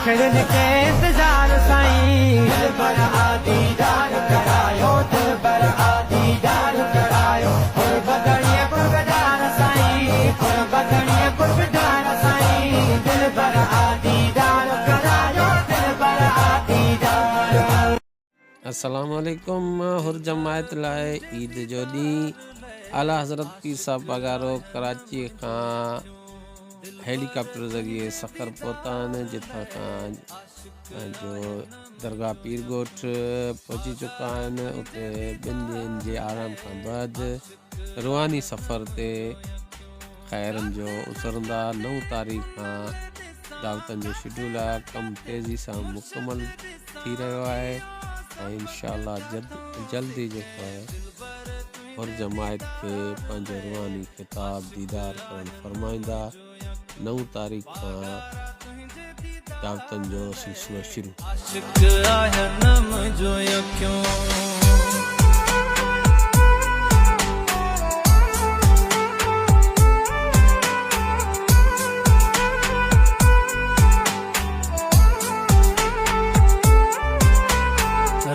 रखड़न के इंतजार साईं दिल पर दीदार करायो दिल पर दीदार करायो बदड़िए गुरबदार साईं बदड़िए गुरबदार साईं दिल पर दीदार करायो दिल पर दीदार। अस्सलाम वालेकुम। हुर जमायत लाए ईद जो ॾींहुं आला हज़रत पीर साहब पगारो कराची खां हेलीकॉप्टर ज़रिए सफ़र पहुता आहिनि जिथां खां जो दरगाह पीर ॻोठ पहुची चुका आहिनि। उते 2 ॾींहंनि जे आराम खां बाद रुहानी सफ़र ते ख़ैरनि जो उसरंदा। 9 तारीख़ खां दावतनि जो शेड्यूल आहे, कमु तेज़ी सां मुकमल थी रहियो आहे ऐं इंशाअल्लाह जल्दी जेको आहे और जमायत के पंहिंजो रुहानी खिताब दीदार करण फरमाईंदा। 9 तारीख़ खां दावतनि जो सिलसिलो शुरू।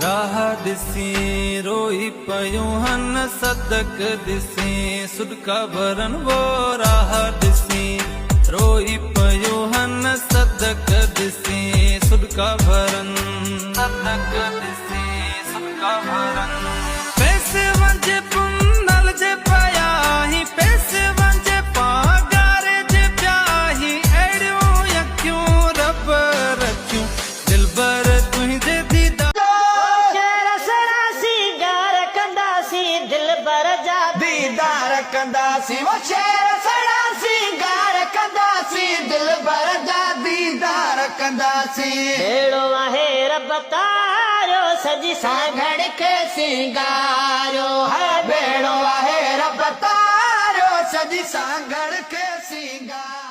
राह दिसी रोई पयूं हन सदक दिसी सुदका भरन वो राह दिसी रोई पयूं हन सदक दिसी सुदका भरन सदक दिसी सुदका भरन पैसे वंजे पुनल जे पाया ही पैसे वंजे पागारे जे प्याही एड़ियों यक्यूं रब रखियूं दिलबर तुंहिंजे दीदार दीदार कंदासी वो शेर सड़ा सिंगार कंदासी दिल भर जा दीदार कंदासी बेड़ो आहे रब तारो सजी सांगड़ के सिंगारो है बेड़ो आहे रब तारो सजी सांगड़ के सिंगार।